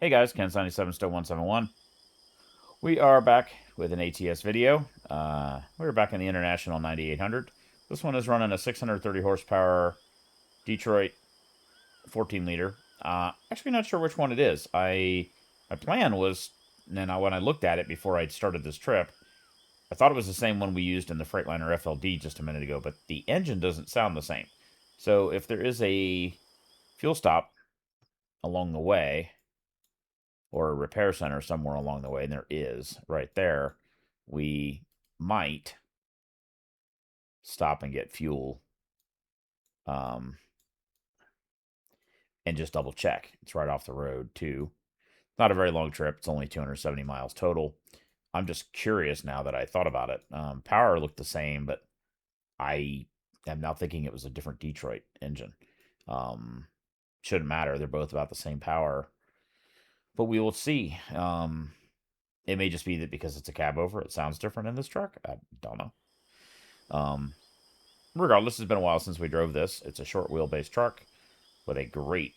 Hey guys, Ken77 Stow 171. We are back with an ATS video. We're back in the International 9800. This one is running a 630 horsepower Detroit 14 liter. Actually, not sure which one it is. My plan was, and when I looked at it before I started this trip, I thought it was the same one we used in the Freightliner FLD just a minute ago, but the engine doesn't sound the same. So if there is a fuel stop along the way, or a repair center somewhere along the way, and there is right there, we might stop and get fuel and just double check. It's right off the road, too. Not a very long trip. It's only 270 miles total. I'm just curious now that I thought about it. Power looked the same, but I am now thinking it was a different Detroit engine. Shouldn't matter. They're both about the same power. But we will see. It may just be that because it's a cab over, it sounds different in this truck. I don't know. Regardless, it's been a while since we drove this. It's a short wheelbase truck with a great,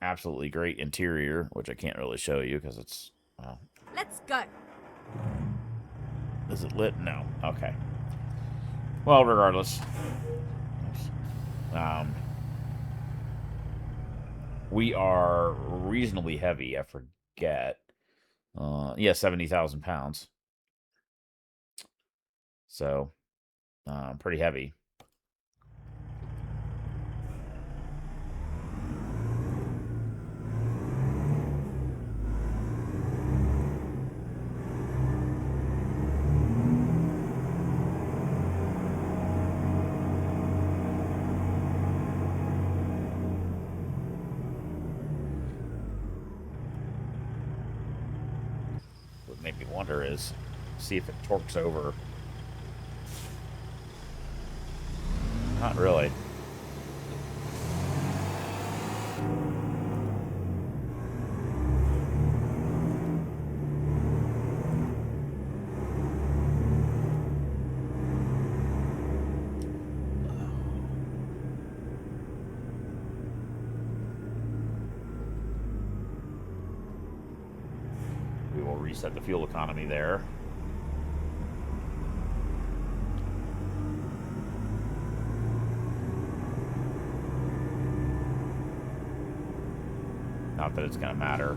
absolutely great interior, which I can't really show you because it's. Well, let's go. Is it lit? No. Okay. Well, regardless. We are reasonably heavy. I forget. Yeah, 70,000 pounds. So, pretty heavy. What made me wonder is see if it torques over. Not really. We will reset the fuel economy there. Not that it's going to matter.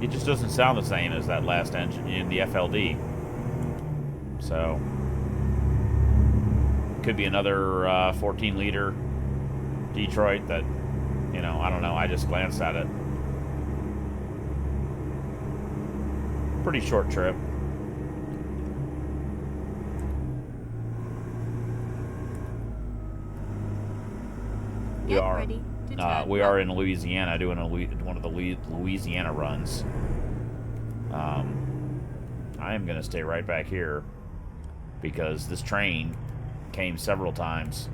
It just doesn't sound the same as that last engine in the FLD. So, could be another 14 liter Detroit that, I don't know. I just glanced at it. Pretty short trip. We are in Louisiana doing one of the Louisiana runs. I am going to stay right back here because this train came several times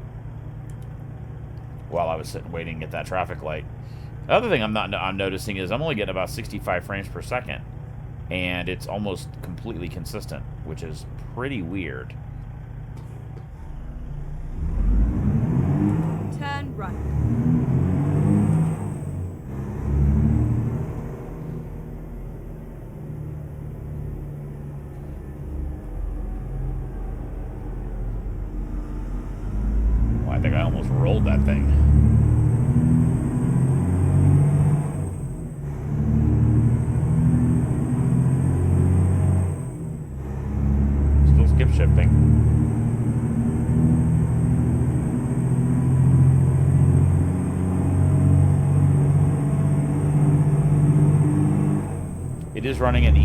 while I was sitting waiting at that traffic light. The other thing I'm noticing is I'm only getting about 65 frames per second, and it's almost completely consistent, which is pretty weird. Turn right. I think I almost rolled that thing. Still skip shifting. It is running an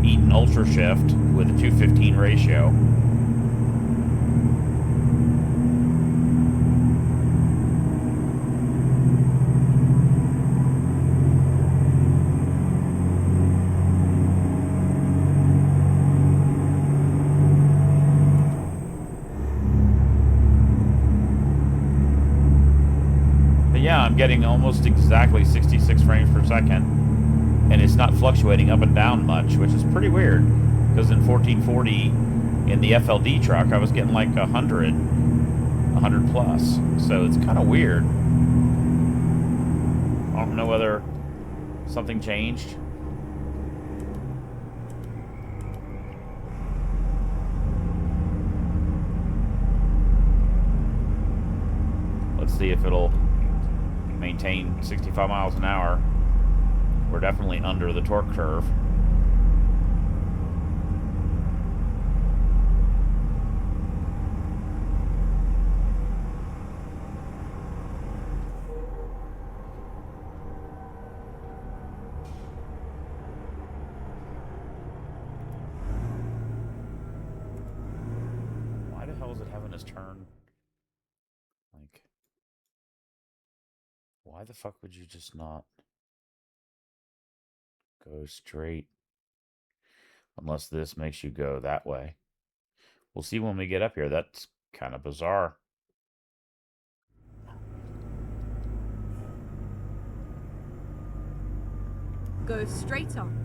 Eaton Ultra Shift with a 2:15 ratio. Yeah, I'm getting almost exactly 66 frames per second. And it's not fluctuating up and down much, which is pretty weird. Because in 1440, in the FLD truck, I was getting like 100 plus. So it's kind of weird. I don't know whether something changed. Let's see if it'll maintain 65 miles an hour. We're definitely under the torque curve. Why the hell is it having us turn? Like, why the fuck would you just not go straight? Unless this makes you go that way. We'll see when we get up here. That's kind of bizarre. Go straight on.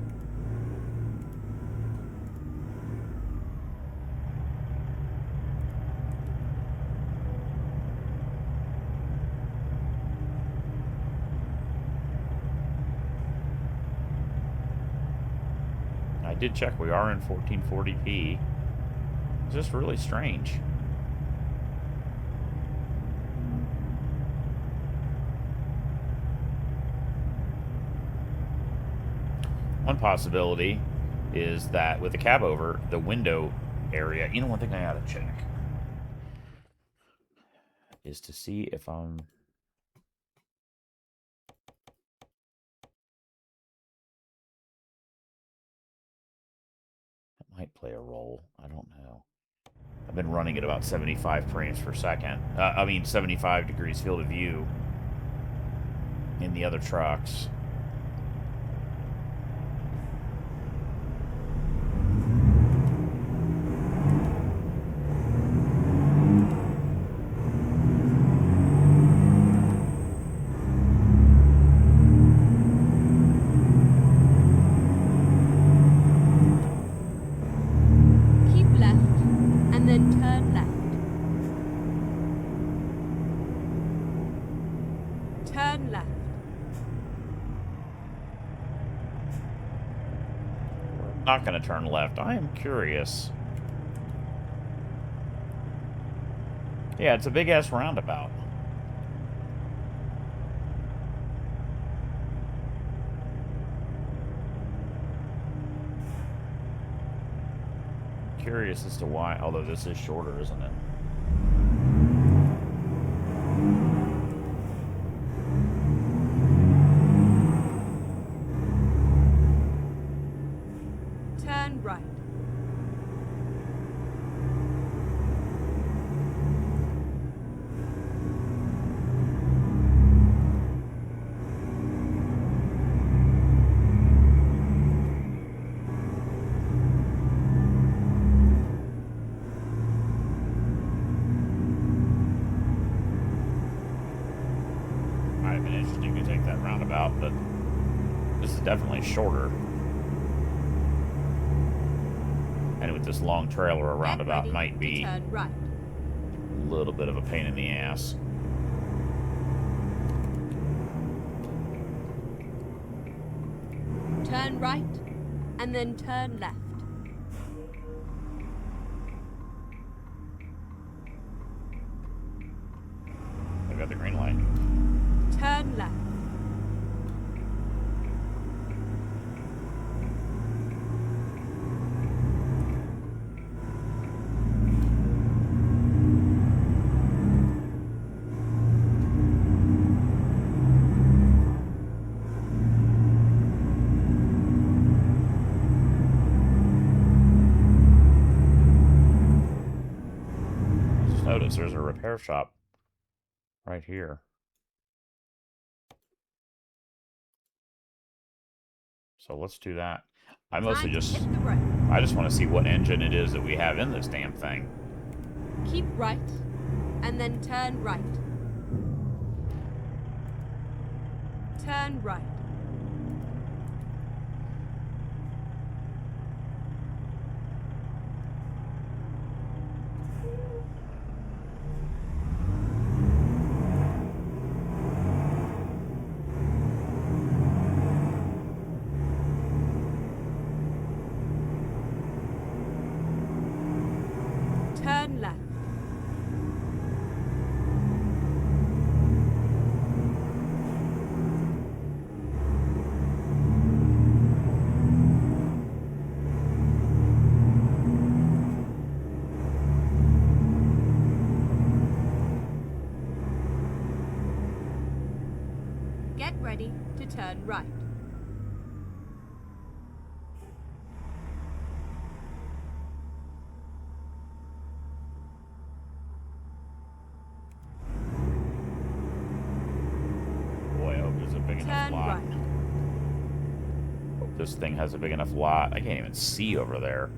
I did check. We are in 1440p. It's just really strange. One possibility is that with the cab over, the window area, you know, one thing I gotta check is to see if I'm... That might play a role. I don't know. I've been running at about 75 frames per second. 75 degrees field of view in the other trucks. Turn left. We're not going to turn left. I am curious. Yeah, it's a big-ass roundabout. Curious as to why, although this is shorter, isn't it? Turn right. Might have been interesting to take that roundabout, but this is definitely shorter. And with this long trailer, a roundabout might be turn right. a little bit of a pain in the ass. Turn right, and then turn left. I got the green light. Turn left. Notice there's a repair shop right here. So let's do that. I mostly just want to see what engine it is that we have in this damn thing. Keep right, and then turn right. Turn right. Turn left. Get ready to turn right. Boy, I hope there's a big enough Turn lot. right. Hope this thing has a big enough lot. I can't even see over there.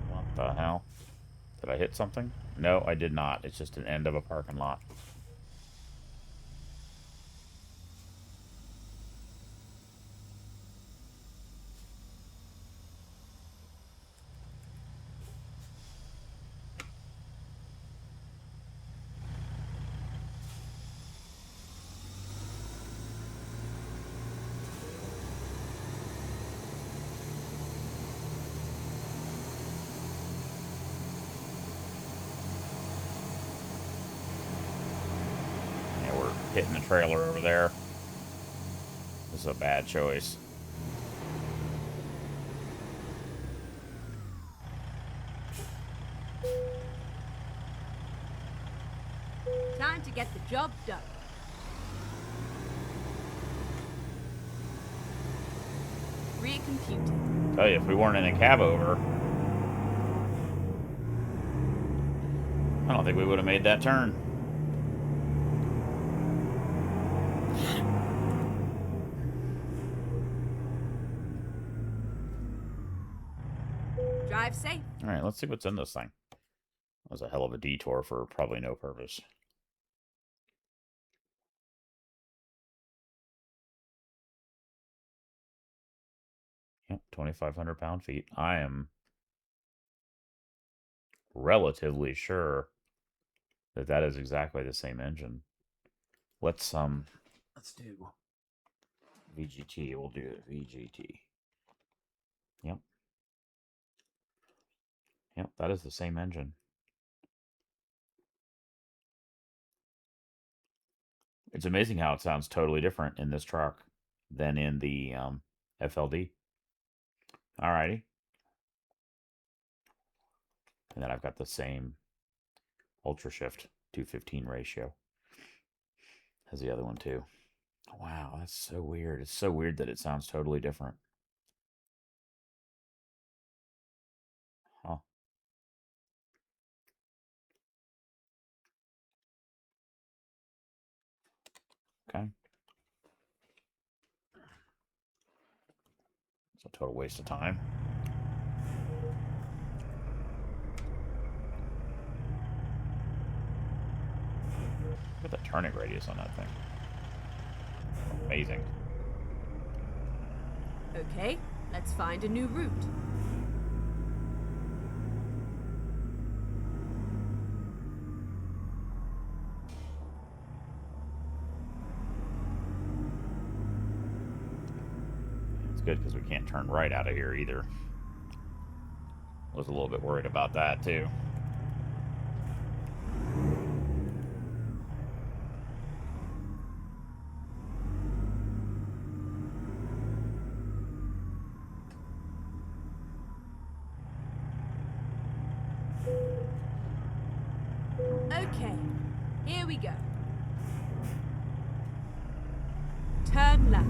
What the hell? Did I hit something? No, I did not. It's just an end of a parking lot. Yeah, we're hitting the trailer over there. This is a bad choice. Time to get the job done. Recomputing. Tell you, if we weren't in a cab over, I don't think we would have made that turn. Drive safe. All right, let's see what's in this thing. That was a hell of a detour for probably no purpose. Yep, 2,500 pound-feet. I am relatively sure that that is exactly the same engine. Let's do VGT. We'll do it VGT. Yep. Yep, that is the same engine. It's amazing how it sounds totally different in this truck than in the FLD. Alrighty. And then I've got the same Ultra Shift 215 ratio as the other one too. Wow, that's so weird. It's so weird that it sounds totally different. Huh. Okay. It's a total waste of time. Look at the turning radius on that thing. Amazing. Okay, let's find a new route. It's good because we can't turn right out of here either. Was a little bit worried about that too. Okay, here we go. Turn left.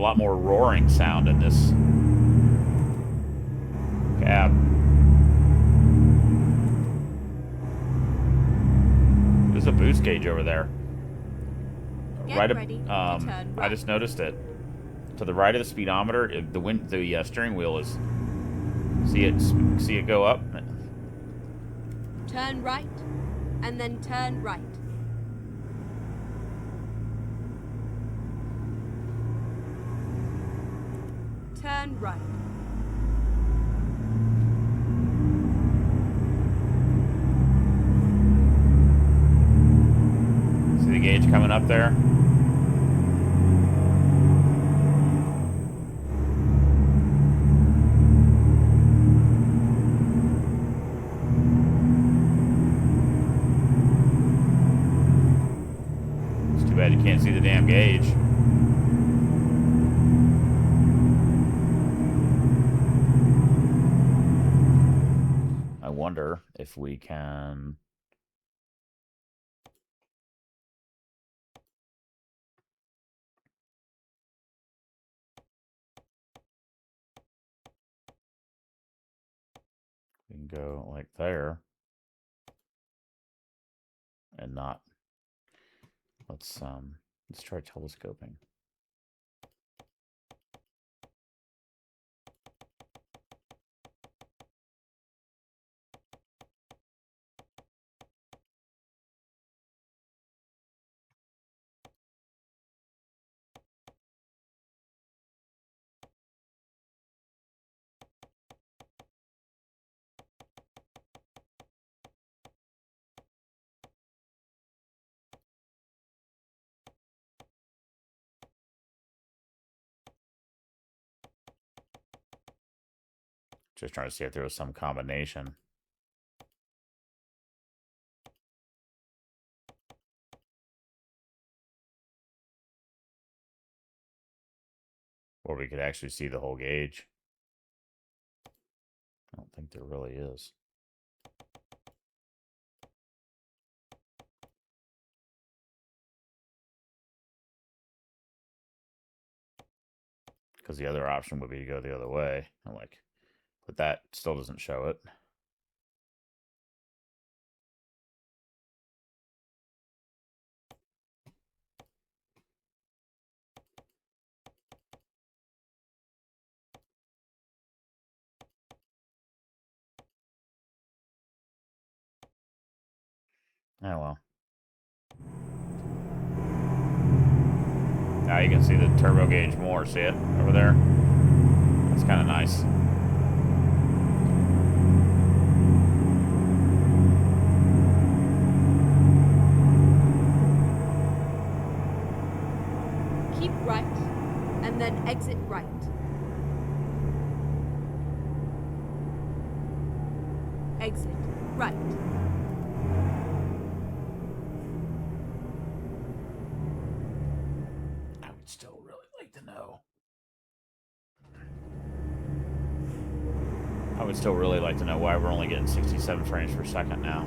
lot more roaring sound in this cab. There's a boost gauge over there. Get ready to turn I right. just noticed it. To the right of the speedometer, the steering wheel is. See it go up. Turn right, and then turn right. Turn right. See the gauge coming up there? It's too bad you can't see the damn gauge. I wonder if we can... We can go like there. And not... Let's try telescoping. Just trying to see if there was some combination. Or we could actually see the whole gauge. I don't think there really is. Because the other option would be to go the other way. I'm like, but that still doesn't show it. Oh well. Now you can see the turbo gauge more. See it over there? That's kind of nice. Keep right, and then exit right. Exit right. I would still really like to know. I would still really like to know why we're only getting 67 frames per second now.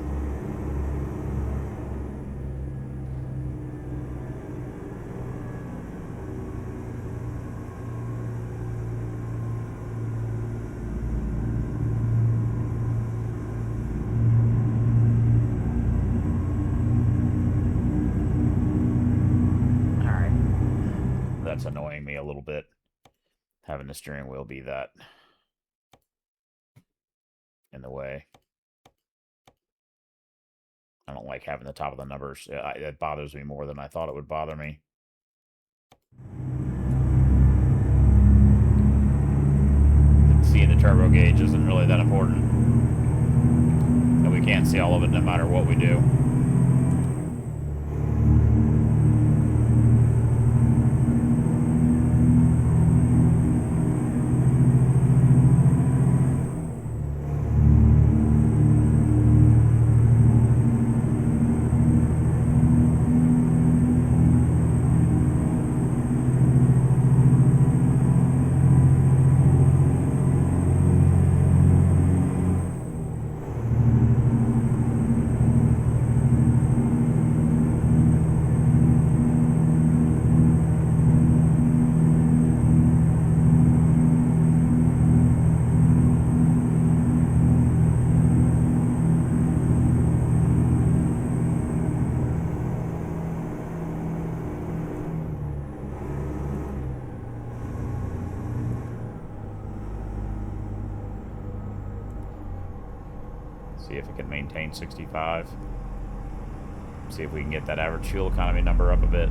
That's annoying me a little bit, having the steering wheel be that in the way. I don't like having the top of the numbers. It bothers me more than I thought it would bother me. Seeing the turbo gauge isn't really that important. And we can't see all of it no matter what we do. See if it can maintain 65. See if we can get that average fuel economy number up a bit.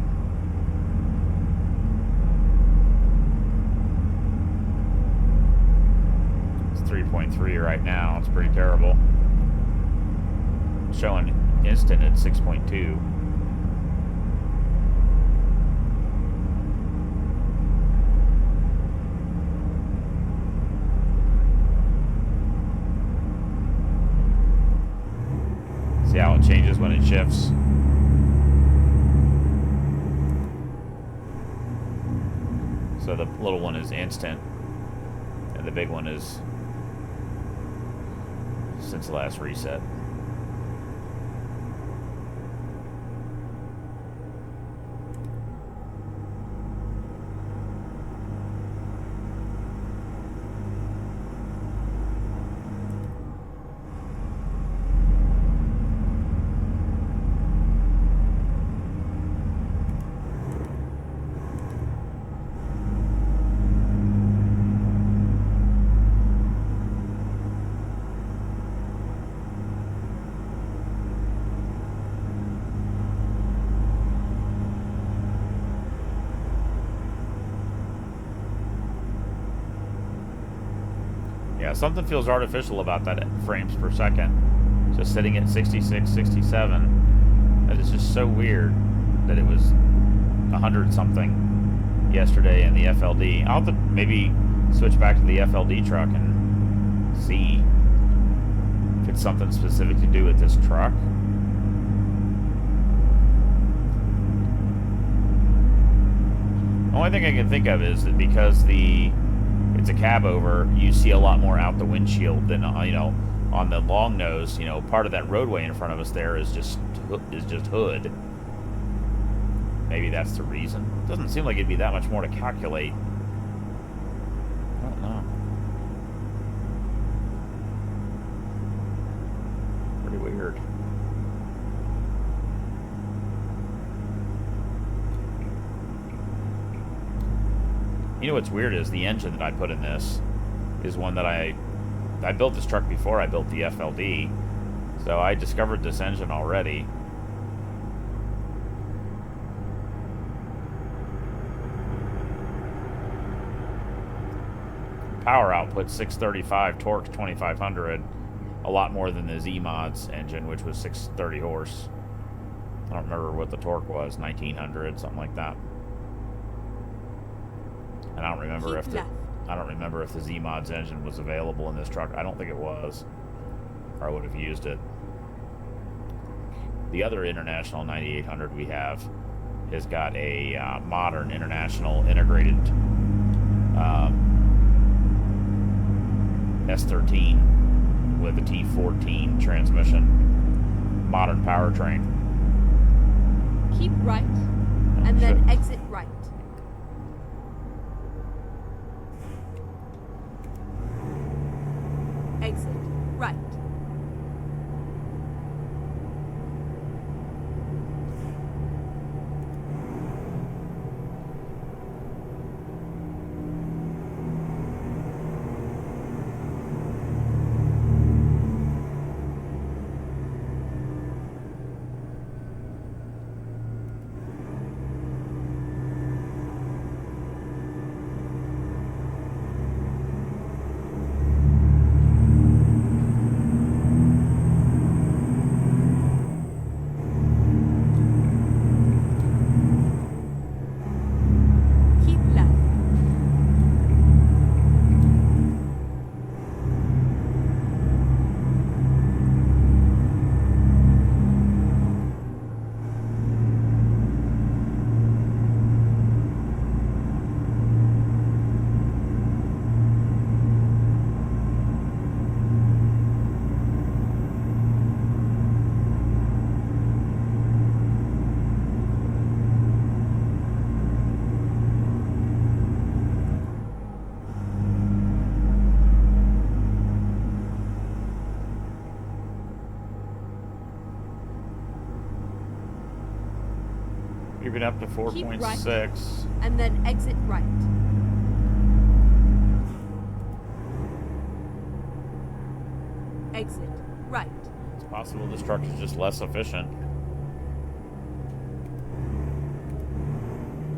It's 3.3 right now. It's pretty terrible. Showing instant at 6.2. See how it changes when it shifts. So the little one is instant, and the big one is since the last reset. Yeah, something feels artificial about that frames per second. Just sitting at 66, 67. That is just so weird that it was 100 something yesterday in the FLD. I'll have to maybe switch back to the FLD truck and see if it's something specific to do with this truck. The only thing I can think of is that because it's a cab over, you see a lot more out the windshield than on the long nose. Part of that roadway in front of us there is just hood. Maybe that's the reason. It doesn't seem like it'd be that much more to calculate. I don't know. Pretty weird. You know what's weird is the engine that I put in this is one that I built this truck before I built the FLD, so I discovered this engine already. Power output 635, torque 2500, a lot more than the Z-Mods engine, which was 630 horse. I don't remember what the torque was, 1900, something like that. And I don't remember if the Z-Mods engine was available in this truck. I don't think it was, or I would have used it. The other International 9800 we have has got a modern International integrated S13 with a T14 transmission, modern powertrain. Keep right, and then exit right. Exit right. Keep it up to 4.6. Right, and then exit right. Exit right. It's possible this truck is just less efficient.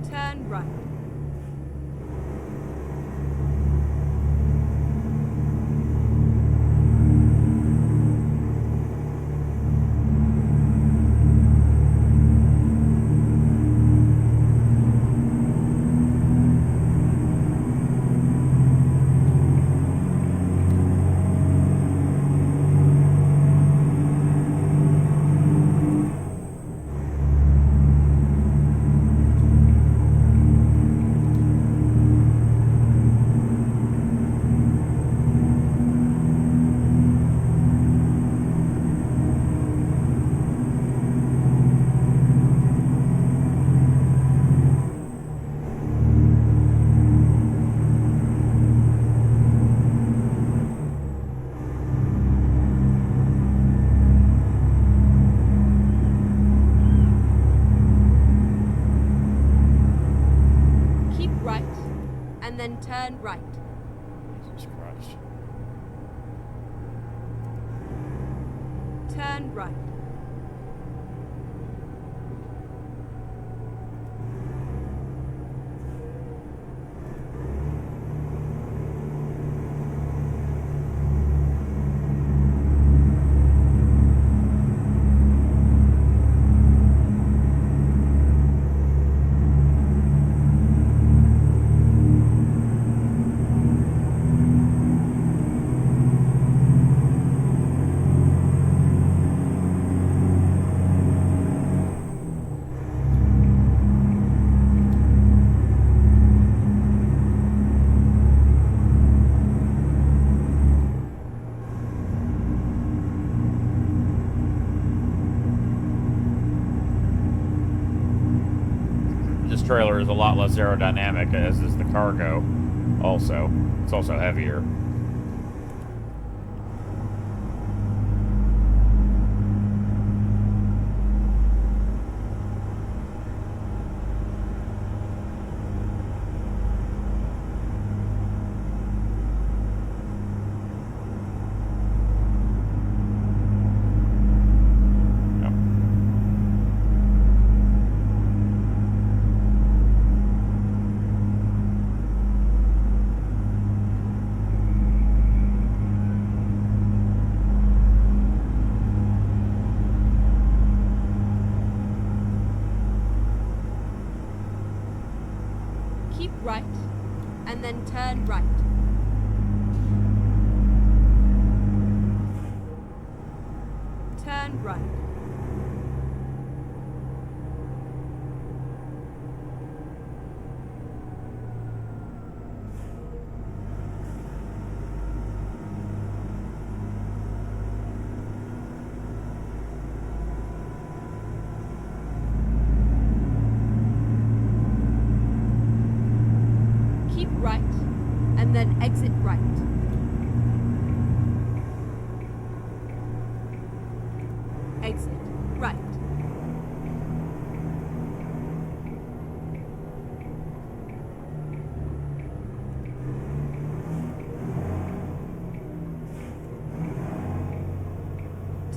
Turn right. Keep right, and then turn right. Jesus Christ. Turn right. This trailer is a lot less aerodynamic, as is the cargo. Also, it's also heavier. Keep right, and then turn right. Turn right. Keep right, and then exit right. Exit right.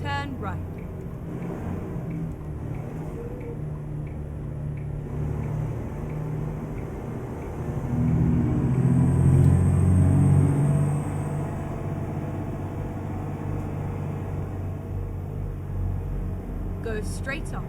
Turn right. Go straight on.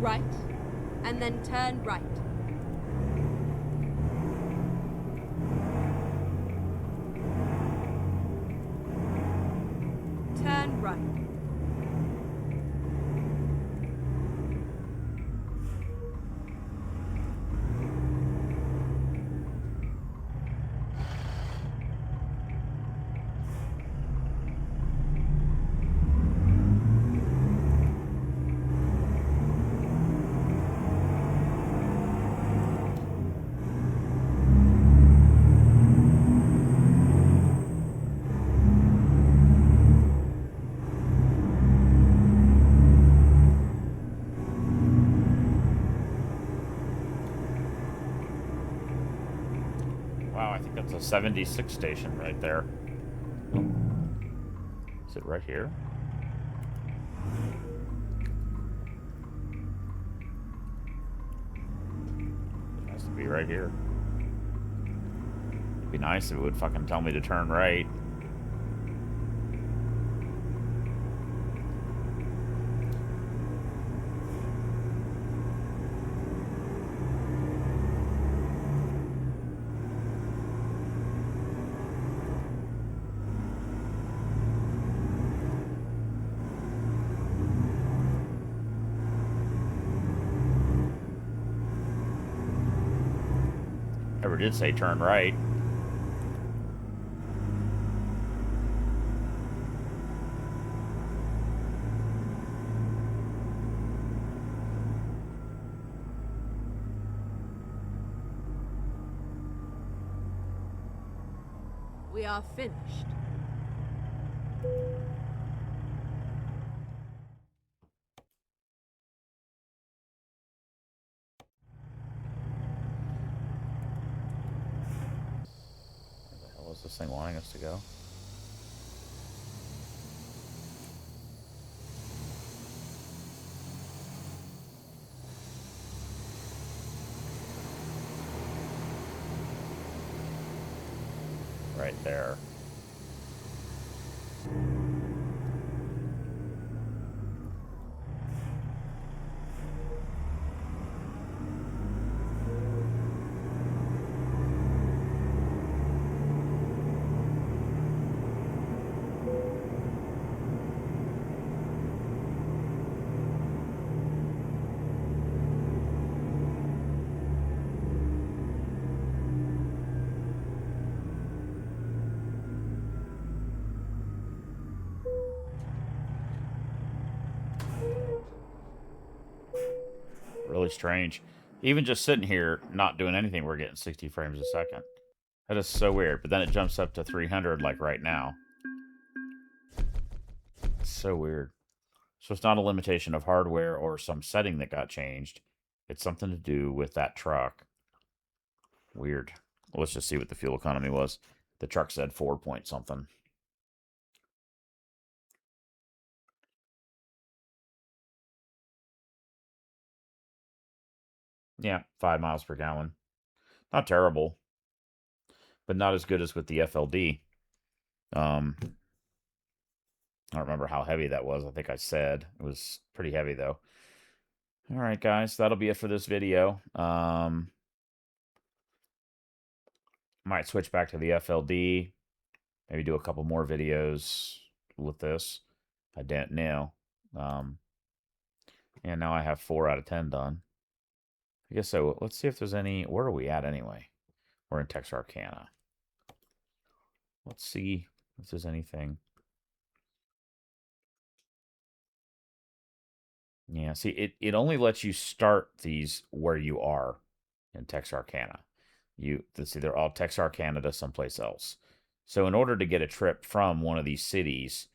right, and then turn right. Turn right. Wow, I think that's a 76 station right there. Is it right here? It has to be right here. It'd be nice if it would fucking tell me to turn right. Never did say turn right. We are finished. Where the hell is this thing wanting us to go? Right there. Really strange. Even just sitting here, not doing anything, we're getting 60 frames a second. That is so weird. But then it jumps up to 300 like right now. It's so weird. So it's not a limitation of hardware or some setting that got changed. It's something to do with that truck. Weird. Well, let's just see what the fuel economy was. The truck said 4 point something. Yeah, 5 miles per gallon. Not terrible, but not as good as with the FLD. I don't remember how heavy that was. I think I said it was pretty heavy though. All right, guys, that'll be it for this video. Might switch back to the FLD. Maybe do a couple more videos with this. I don't know. And now I have 4 out of 10 done. I guess so. Let's see if there's any. Where are we at anyway? We're in Texarkana. Let's see if there's anything. Yeah, see, it only lets you start these where you are in Texarkana. Let's see, they're all Texarkana to someplace else. So in order to get a trip from one of these cities,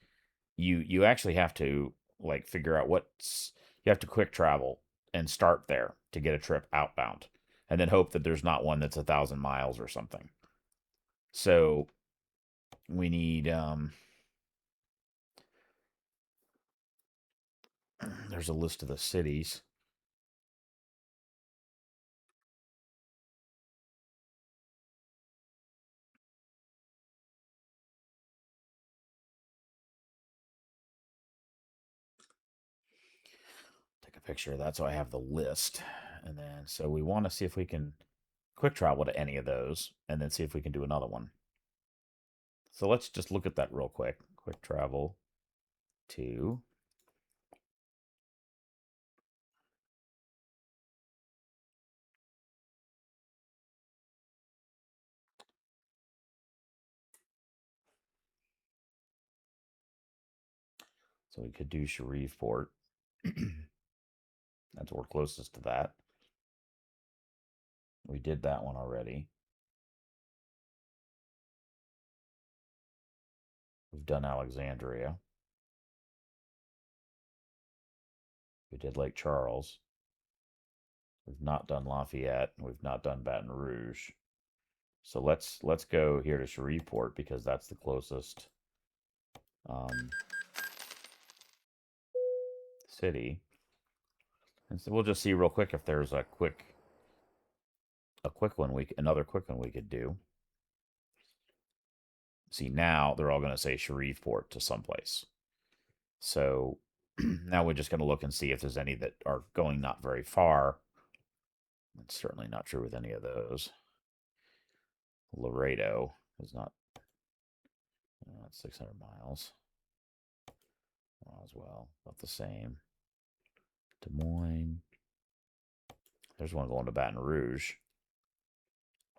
you actually have to like figure out you have to quick travel and start there to get a trip outbound, and then hope that there's not one that's 1,000 miles or something. So we need there's a list of the cities. Take a picture of that so I have the list. And then, so we want to see if we can quick travel to any of those and then see if we can do another one. So let's just look at that real quick. Quick travel to. So we could do Shreveport. That's we're closest to that. We did that one already. We've done Alexandria. We did Lake Charles. We've not done Lafayette. We've not done Baton Rouge. So let's go here to Shreveport because that's the closest city. And so we'll just see real quick if there's another quick one we could do. See, now they're all going to say Shreveport to someplace. So now we're just going to look and see if there's any that are going not very far. That's certainly not true with any of those. Laredo is not. That's 600 miles. Roswell, about the same. Des Moines. There's one going to Baton Rouge.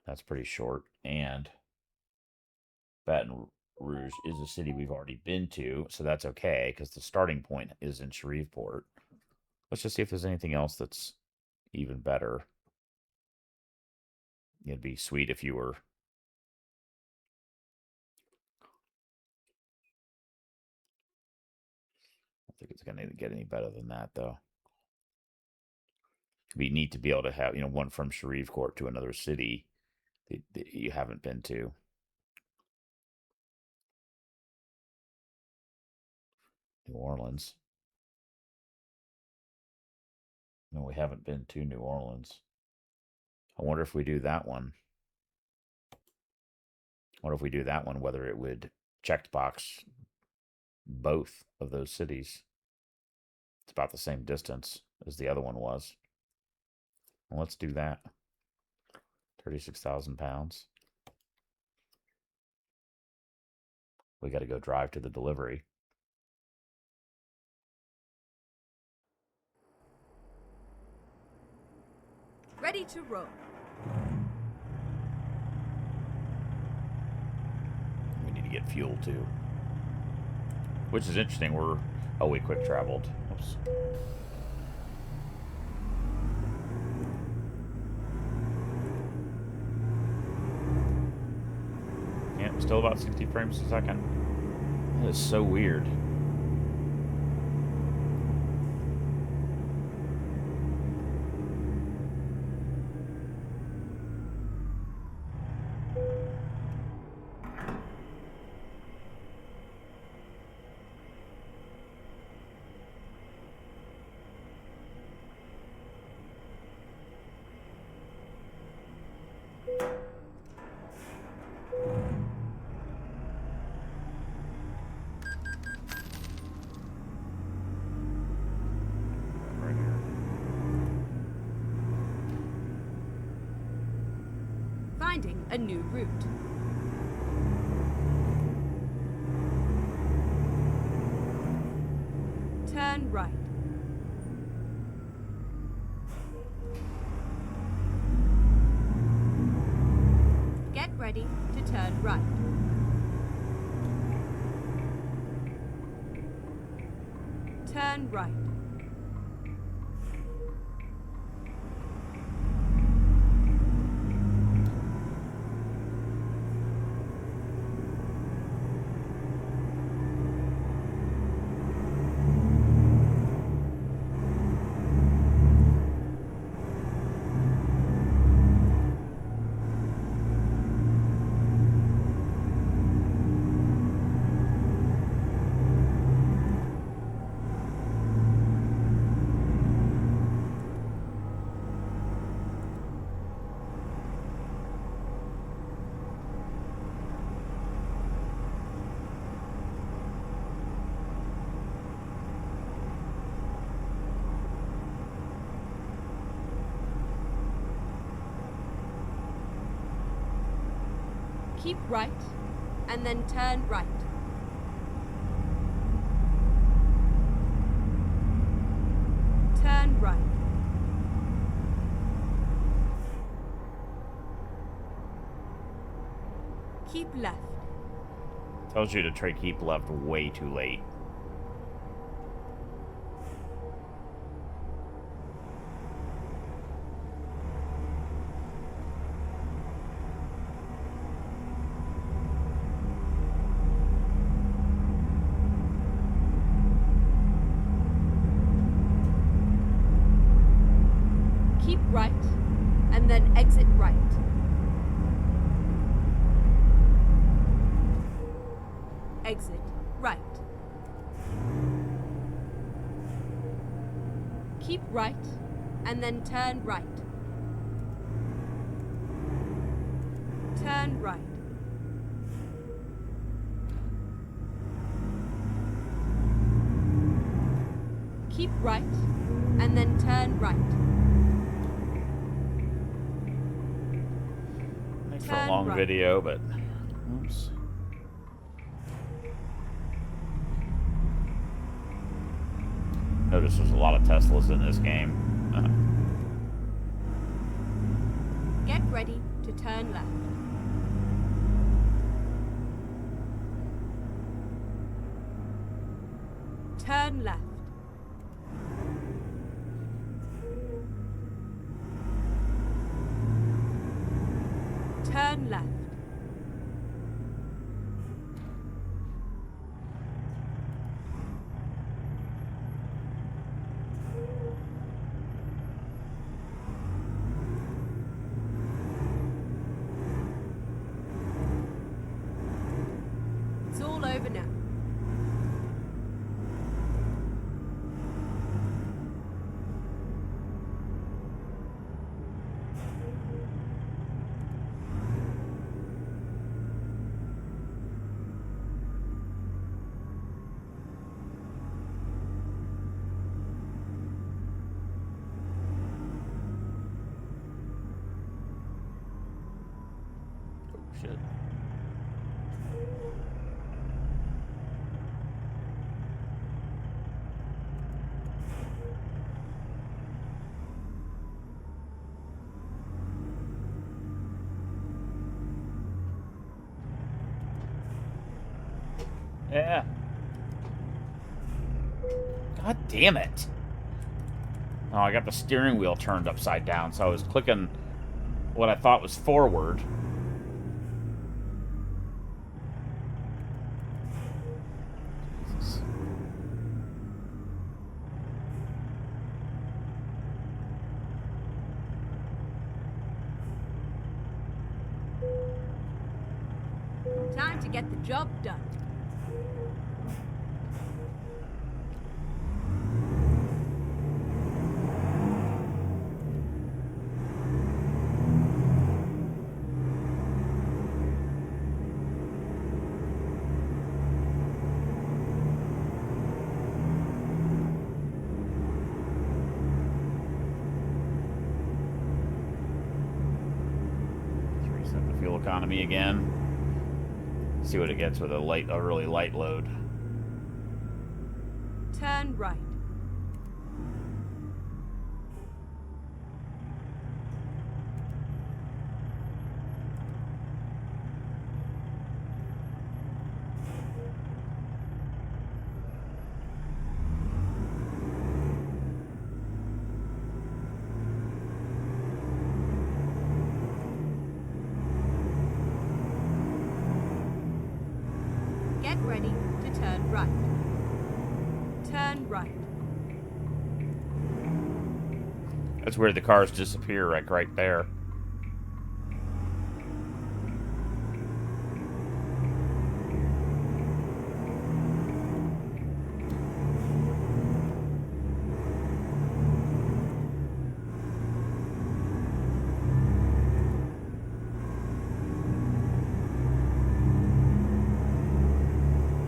That's pretty short. And Baton Rouge is a city we've already been to, so that's okay because the starting point is in Shreveport. Let's just see if there's anything else that's even better. It'd be sweet if you were. I think it's going to get any better than that, though. It'd be neat to be able to have, one from Shreveport to another city that you haven't been to. New Orleans. No, we haven't been to New Orleans. I wonder if we do that one. Whether it would checked box both of those cities. It's about the same distance as the other one was. Well, let's do that. 36,000 pounds. We got to go drive to the delivery. Ready to roll. We need to get fuel too. Which is interesting. We quick traveled. Oops. Yeah, still about 60 frames a second. That is so weird. Finding a new route. Turn right. Get ready to turn right. Turn right. Keep right, and then turn right. Turn right. Keep left. Tells you to try keep left way too late. Keep right, and then exit right. Exit right. Keep right, and then turn right. Turn right. Keep right, and then turn right. Thanks for a long right. video, but... Oops. Notice there's a lot of Teslas in this game. Get ready to turn left. Turn left. Turn left. It's all over now. Oh, shit. Yeah. God damn it. Oh, I got the steering wheel turned upside down, so I was clicking what I thought was forward. Jesus. Time to get the job done. Let's reset the fuel economy again. See what it gets with a really light load. Turn right. Get ready to turn right. Turn right. That's where the cars disappear, like right there.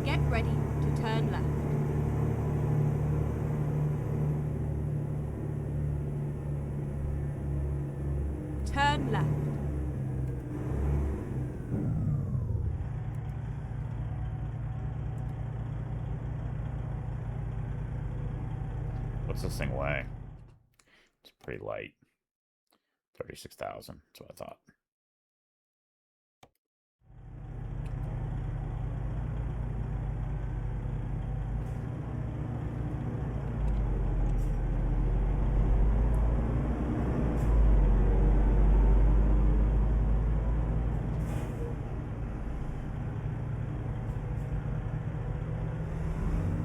Get ready to turn left. Turn left. What's this thing weigh? It's pretty light. 36,000. That's what I thought.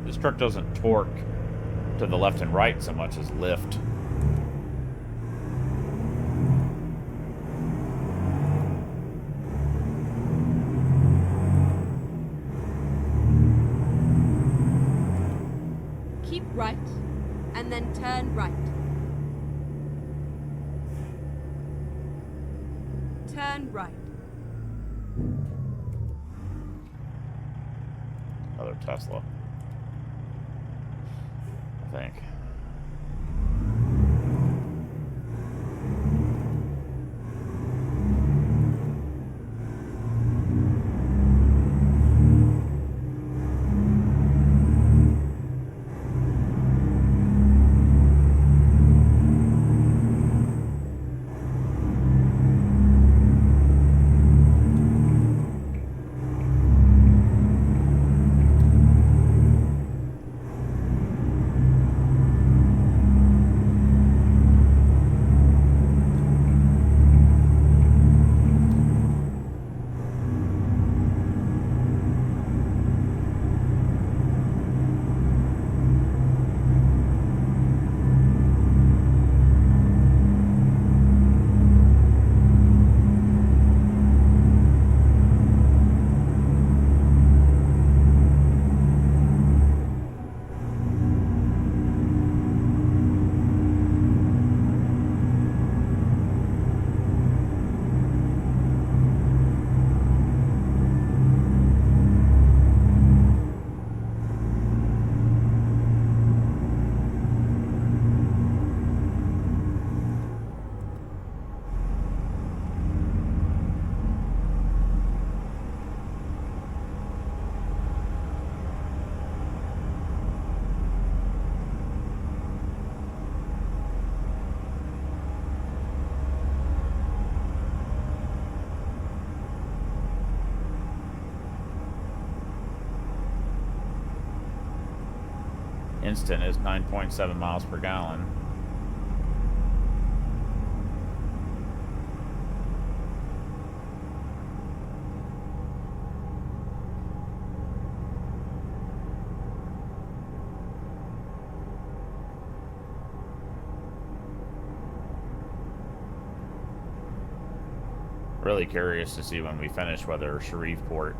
This truck doesn't torque to the left and right so much as lift. Keep right, and then turn right. Turn right. Another Tesla, I think. Instant is 9.7 miles per gallon. Really curious to see when we finish whether Shreveport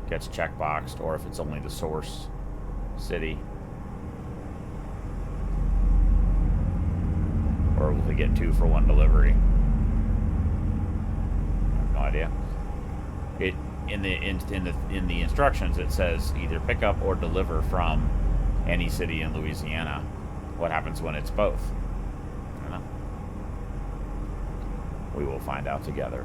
gets checkboxed or if it's only the source city. Or will we get 2 for 1 delivery? I have no idea. In the instructions it says either pick up or deliver from any city in Louisiana. What happens when it's both? I don't know. We will find out together.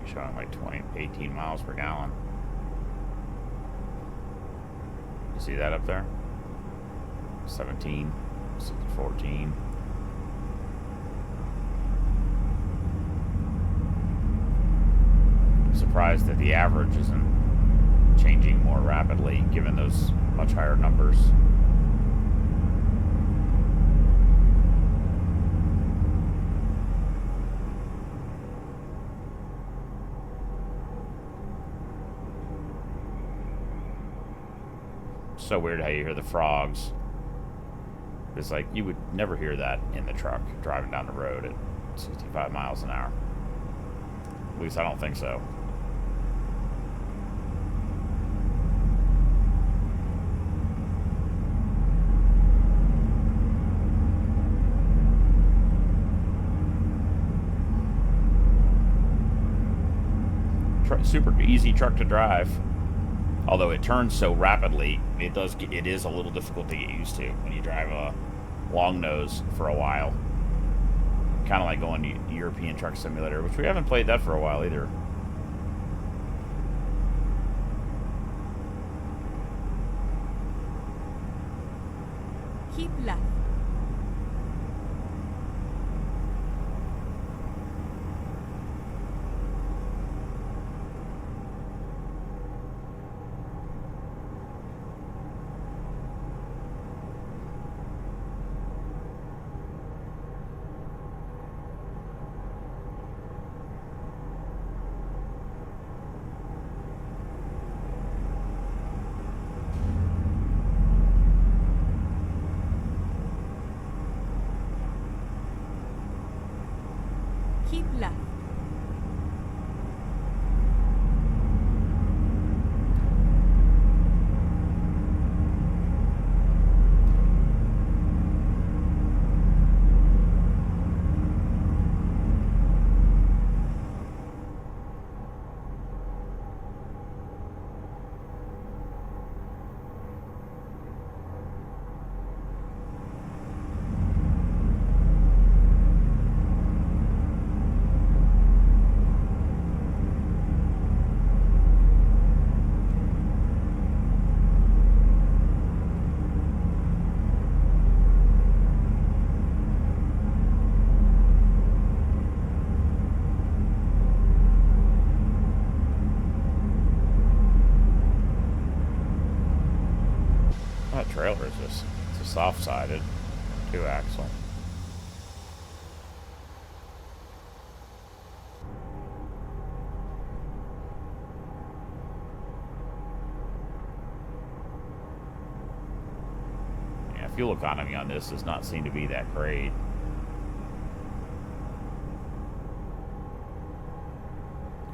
Showing like 18 miles per gallon. You see that up there? 17, 14. I'm surprised that the average isn't changing more rapidly given those much higher numbers. so weird how you hear the frogs. It's like you would never hear that in the truck driving down the road at 65 miles an hour. At least I don't think so. Super easy truck to drive. Although it turns so rapidly, it is a little difficult to get used to when you drive a long nose for a while. Kind of like going to European Truck Simulator, which we haven't played that for a while either. Keep left. Keep left. What trailer is this? It's a soft-sided 2-axle. Yeah, fuel economy on this does not seem to be that great.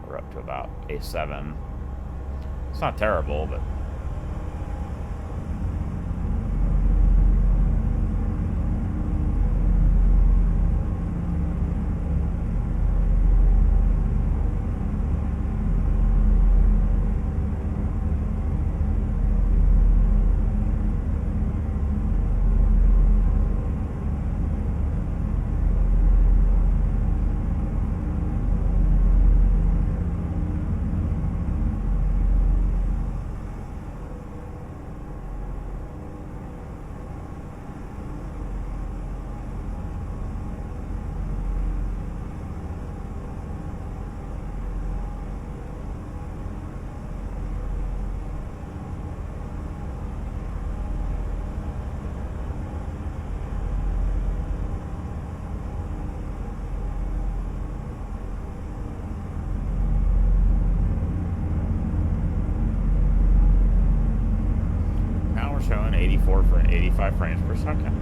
We're up to about A7. It's not terrible, but showing 85 frames per second.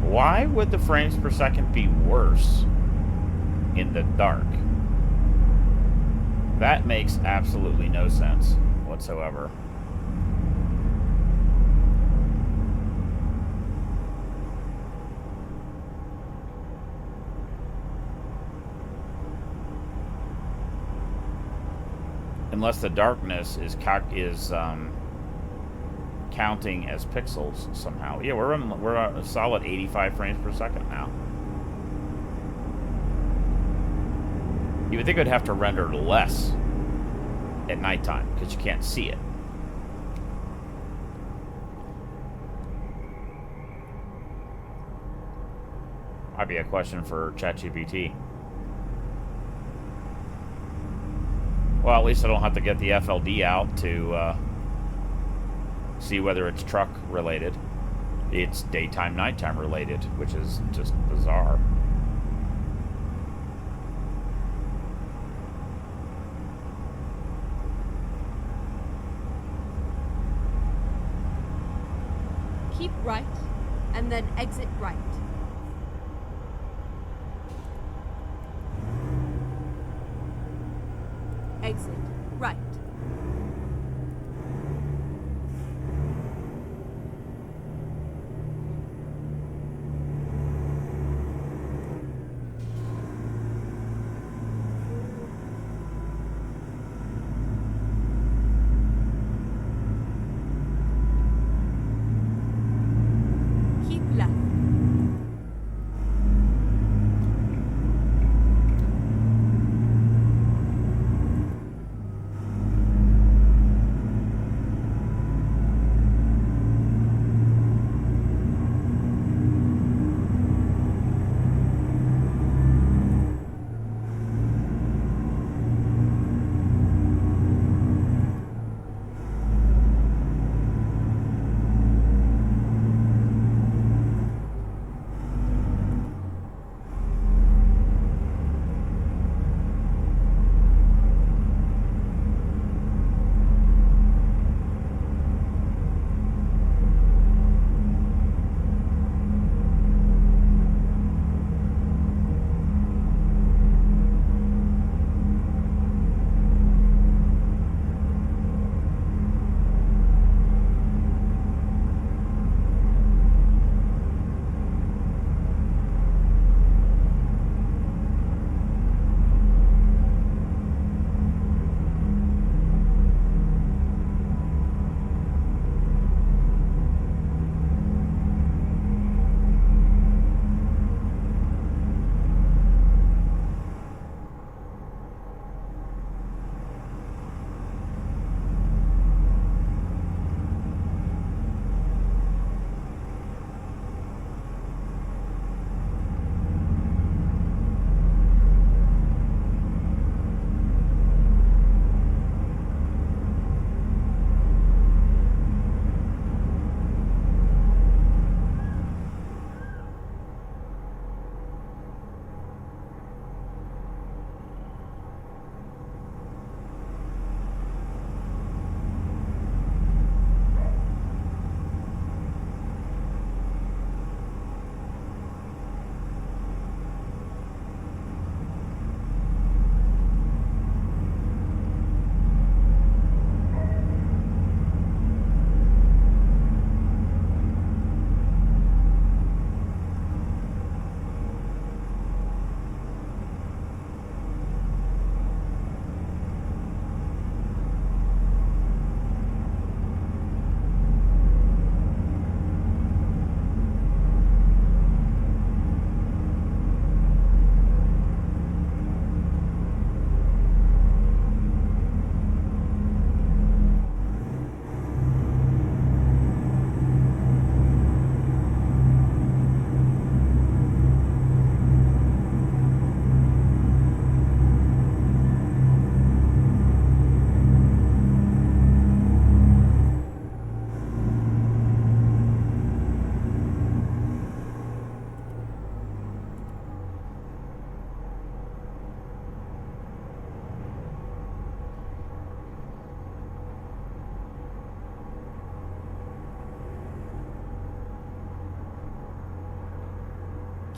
Why would the frames per second be worse in the dark? That makes absolutely no sense whatsoever. Unless the darkness is counting as pixels somehow. Yeah, we're on a solid 85 frames per second now. You would think it would have to render less at nighttime because you can't see it. Might be a question for ChatGPT. Well, at least I don't have to get the FLD out to see whether it's truck related. It's daytime, nighttime related, which is just bizarre. Keep right, and then exit right. Exit right. Keep left.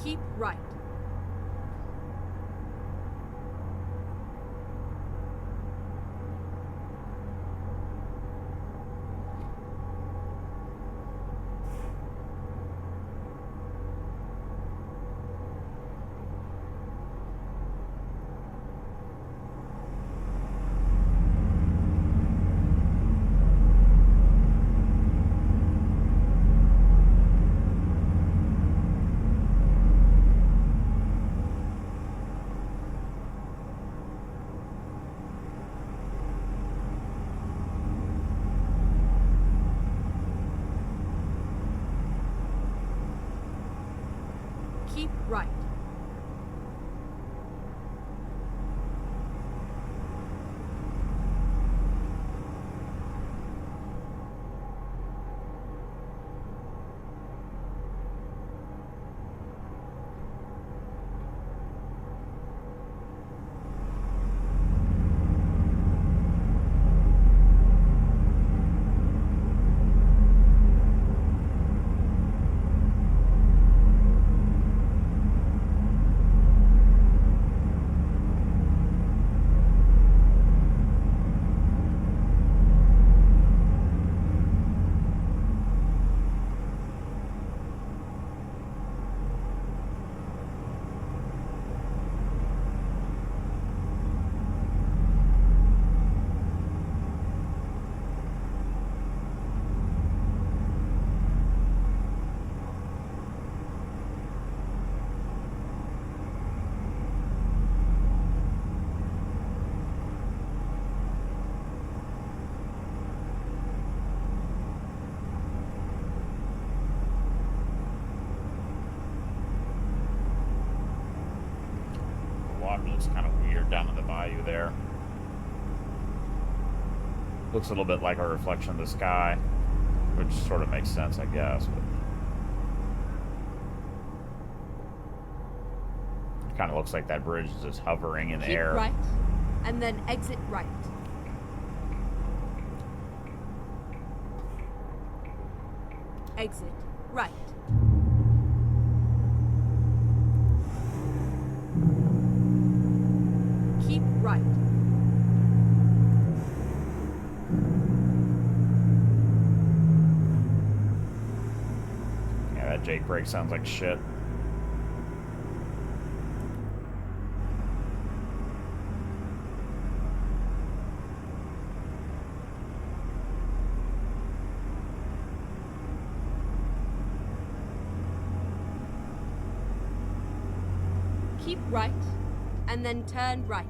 Keep right. Keep right. looks kind of weird down in the bayou there. Looks a little bit like a reflection of the sky, which sort of makes sense, I guess. But it kind of looks like that bridge is just hovering in the Keep air. right, and then exit right. Exit right. Keep right. Yeah, that Jake brake sounds like shit. Keep right, and then turn right.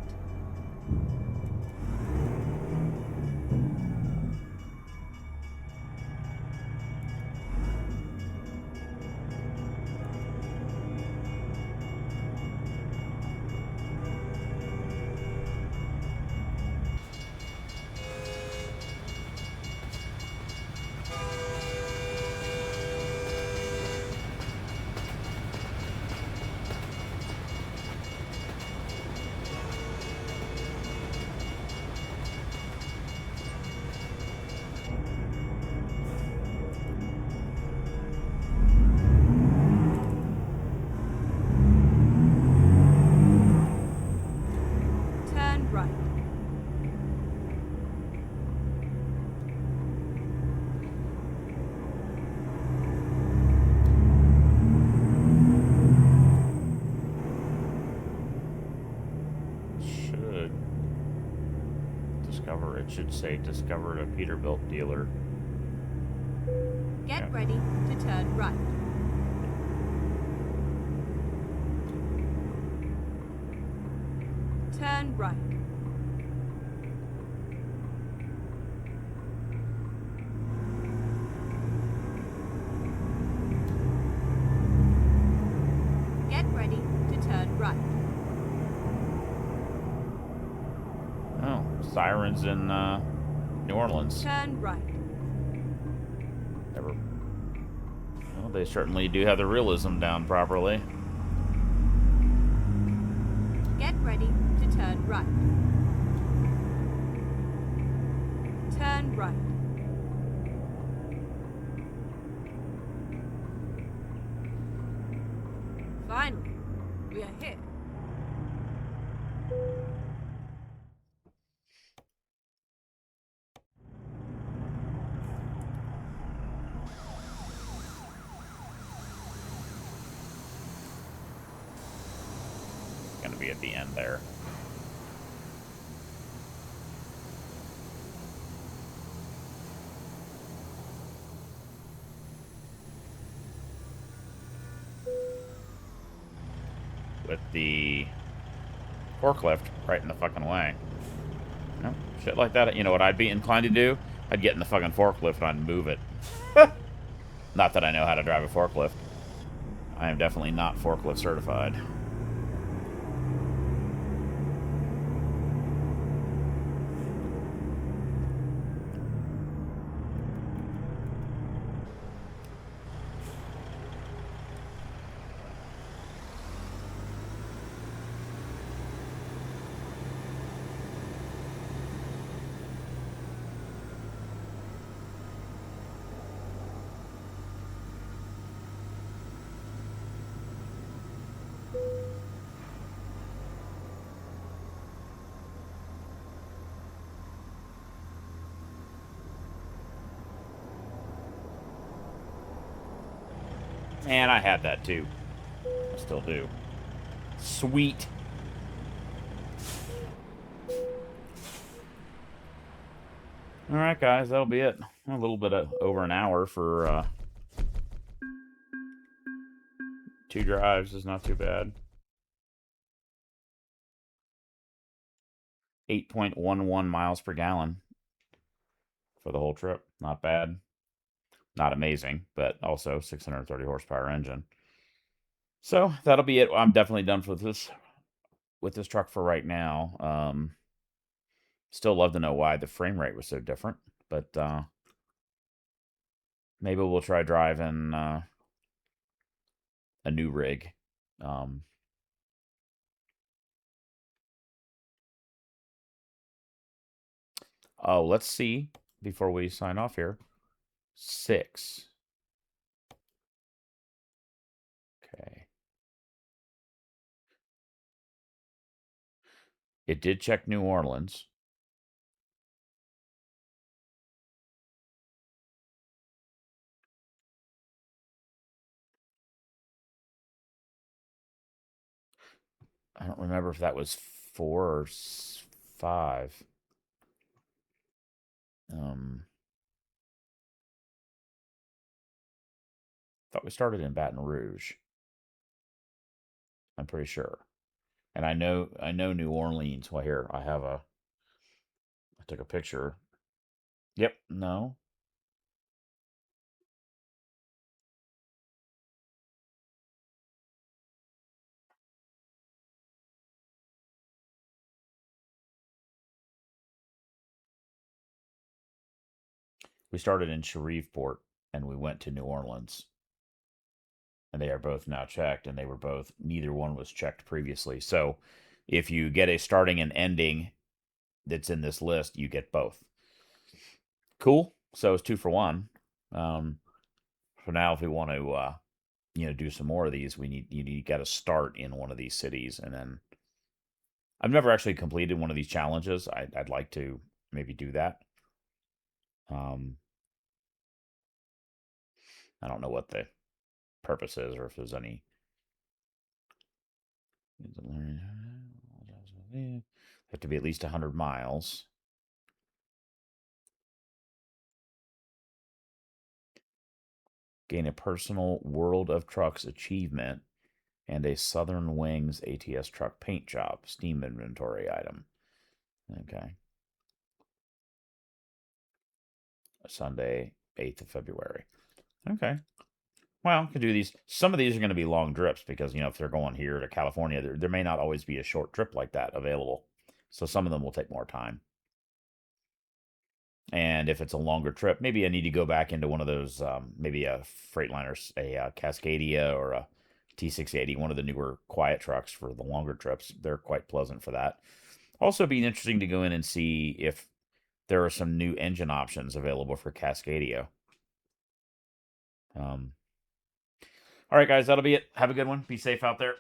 Turn right. It should say discovered a Peterbilt dealer. Get ready to turn right. Turn right. Get ready to turn right. Oh, sirens in New Orleans. Turn right. Never. Well, they certainly do have the realism down properly. Get ready to turn right. Turn right. Finally, we are here. Gonna be at the end there. With the forklift right in the fucking way. You know, shit like that. You know what I'd be inclined to do? I'd get in the fucking forklift and I'd move it. Not that I know how to drive a forklift. I am definitely not forklift certified. Man, I had that too. I still do. Sweet. Alright, guys, that'll be it. A little bit of over an hour for 2 drives is not too bad. 8.11 miles per gallon for the whole trip. Not bad. Not amazing, but also 630 horsepower engine. So that'll be it. I'm definitely done with this with this truck for right now. Still love to know why the frame rate was so different, but maybe we'll try driving a new rig. Oh, let's see before we sign off here. 6. Okay. It did check New Orleans. I don't remember if that was 4 or 5. Thought we started in Baton Rouge. I'm pretty sure. And I know New Orleans. Well, here I took a picture. Yep, no. We started in Shreveport and we went to New Orleans. And they are both now checked, and they were both, neither one was checked previously. So if you get a starting and ending that's in this list, you get both. Cool. So it's 2 for 1. For now, if we want to do some more of these, you got to start in one of these cities, and then I've never actually completed one of these challenges. I'd like to maybe do that. I don't know what the purpose is, or if there's any. Have to be at least 100 miles. Gain a personal World of Trucks achievement and a Southern Wings ATS truck paint job Steam inventory item. Okay. Sunday, 8th of February. Okay. Well, could do these. Some of these are going to be long trips because, if they're going here to California, there may not always be a short trip like that available. So some of them will take more time. And if it's a longer trip, maybe I need to go back into one of those, maybe a Freightliner, a Cascadia or a T680, one of the newer quiet trucks for the longer trips. They're quite pleasant for that. Also, be interesting to go in and see if there are some new engine options available for Cascadia. All right, guys, that'll be it. Have a good one. Be safe out there.